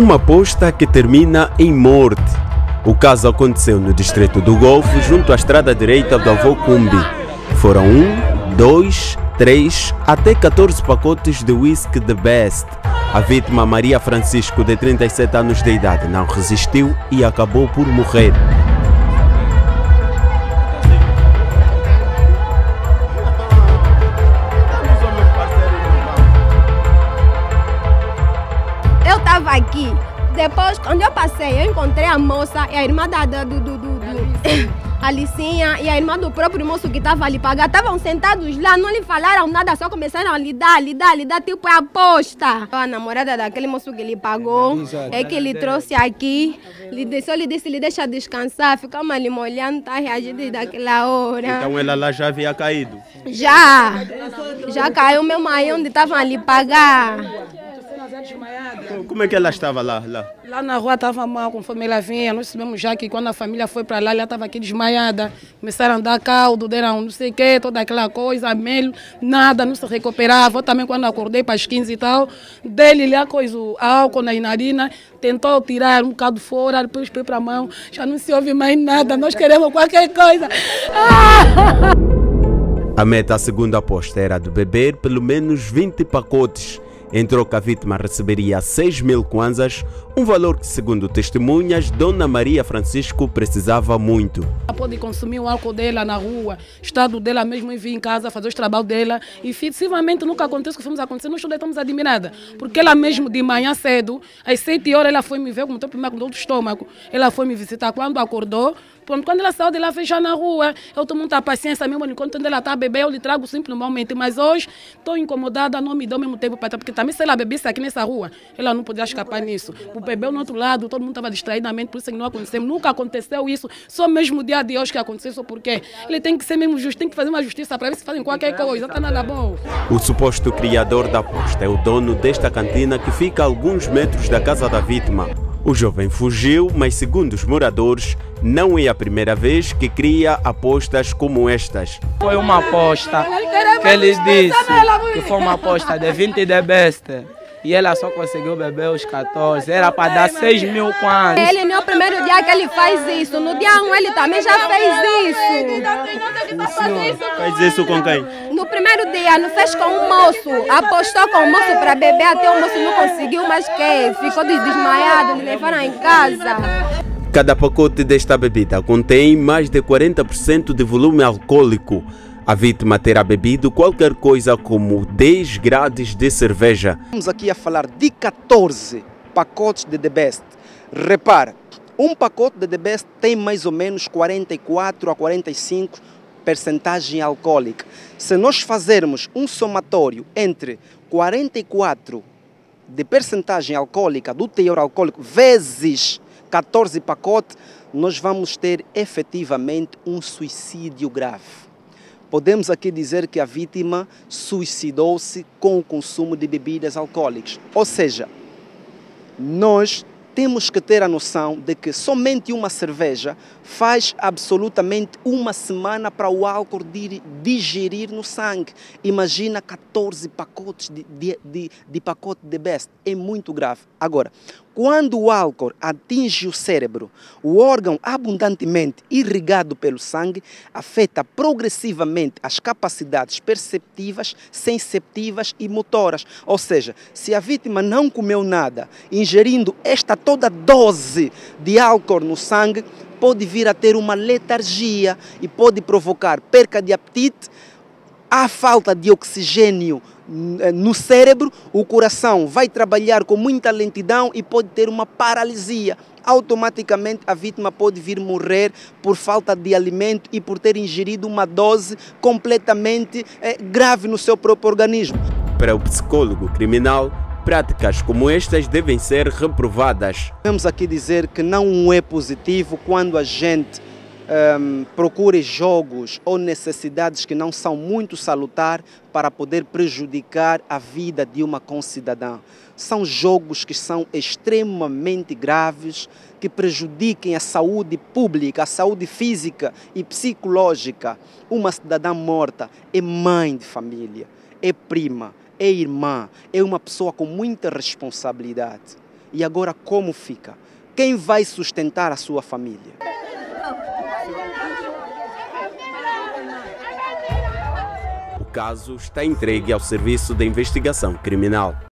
Uma aposta que termina em morte. O caso aconteceu no distrito do Golfo, junto à estrada direita do Avô Cumbi. Foram 1, 2, 3, até 14 pacotes de whisky The Best. A vítima, Maria Francisco, de 37 anos de idade, não resistiu e acabou por morrer. Eu estava aqui, depois quando eu passei, eu encontrei a moça e a irmã a Licinha e a irmã do próprio moço que estava ali pagar. Estavam sentados lá, não lhe falaram nada, só começaram a lidar, tipo é aposta. A namorada daquele moço que lhe pagou, é que ele trouxe aqui, só lhe disse, lhe deixa descansar, ficamos ali molhando, tá reagindo daquela hora. Então ela lá já havia caído? Já caiu mesmo aí onde estavam ali pagar. Como é que ela estava lá? Lá na rua estava mal, conforme ela vinha. Nós sabemos já que quando a família foi para lá, ela estava aqui desmaiada. Começaram a dar caldo, deram não sei o que, toda aquela coisa, mel, nada, não se recuperava. Eu também, quando acordei para as 15 e tal, dele a coisa, álcool na narina, tentou tirar um bocado fora, depois foi para a mão. Já não se ouve mais nada, nós queremos qualquer coisa. A meta, a segunda aposta, era de beber pelo menos 20 pacotes. Em troca, a vítima receberia 6.000 kwanzas, um valor que, segundo testemunhas, Dona Maria Francisco precisava muito. Ela pode consumir o álcool dela na rua, o estado dela mesmo em vir em casa, fazer os trabalhos dela. E, efetivamente, nunca acontece o que fomos acontecer, nós todos estamos admiradas. Porque ela mesmo, de manhã cedo, às 7 horas, ela foi me ver, como estou primeiro com dor do estômago. Ela foi me visitar quando acordou. Quando ela saiu de lá, fez já na rua. Eu tomo muita paciência mesmo, enquanto ela está a beber, eu lhe trago simplesmente. Mas hoje, estou incomodada, não me dou mesmo tempo para estar, porque também se ela bebesse aqui nessa rua, ela não podia escapar nisso. O bebê no outro lado, todo mundo estava distraidamente, por isso que não aconteceu. Nunca aconteceu isso, só mesmo o dia de hoje que aconteceu, só porque ele tem que ser mesmo justo, tem que fazer uma justiça para ver se fazem qualquer coisa, não está nada bom. O suposto criador da aposta é o dono desta cantina que fica a alguns metros da casa da vítima. O jovem fugiu, mas segundo os moradores, não é a primeira vez que cria apostas como estas. Foi uma aposta que ele disse que foi uma aposta de 20 de besta. E ela só conseguiu beber os 14, era para dar 6.000 kwanzas. Ele não é o primeiro dia que ele faz isso, no dia 1 ele também já fez isso. Faz isso com quem? No primeiro dia, não fez com um moço, apostou com o moço para beber, até o moço não conseguiu, mas que ficou desmaiado, me levaram em casa. Cada pacote desta bebida contém mais de 40% de volume alcoólico. A vítima terá bebido qualquer coisa como 10 grades de cerveja. Estamos aqui a falar de 14 pacotes de The Best. Repara, um pacote de The Best tem mais ou menos 44 a 45 percentagem alcoólica. Se nós fazermos um somatório entre 44 de percentagem alcoólica, do teor alcoólico, vezes 14 pacotes, nós vamos ter efetivamente um suicídio grave. Podemos aqui dizer que a vítima suicidou-se com o consumo de bebidas alcoólicas. Ou seja, nós temos que ter a noção de que somente uma cerveja faz absolutamente uma semana para o álcool digerir no sangue. Imagina 14 pacotes de pacote de Best. É muito grave. Agora, quando o álcool atinge o cérebro, o órgão abundantemente irrigado pelo sangue afeta progressivamente as capacidades perceptivas, sensitivas e motoras. Ou seja, se a vítima não comeu nada, ingerindo esta toda dose de álcool no sangue, pode vir a ter uma letargia e pode provocar perca de apetite, a falta de oxigênio no cérebro, o coração vai trabalhar com muita lentidão e pode ter uma paralisia. Automaticamente a vítima pode vir morrer por falta de alimento e por ter ingerido uma dose completamente grave no seu próprio organismo. Para o psicólogo criminal, práticas como estas devem ser reprovadas. Vamos aqui dizer que não é positivo quando a gente procure jogos ou necessidades que não são muito salutares para poder prejudicar a vida de uma concidadã. São jogos que são extremamente graves, que prejudiquem a saúde pública, a saúde física e psicológica. Uma cidadã morta é mãe de família, é prima, é irmã, é uma pessoa com muita responsabilidade. E agora como fica? Quem vai sustentar a sua família? O caso está entregue ao Serviço de Investigação Criminal.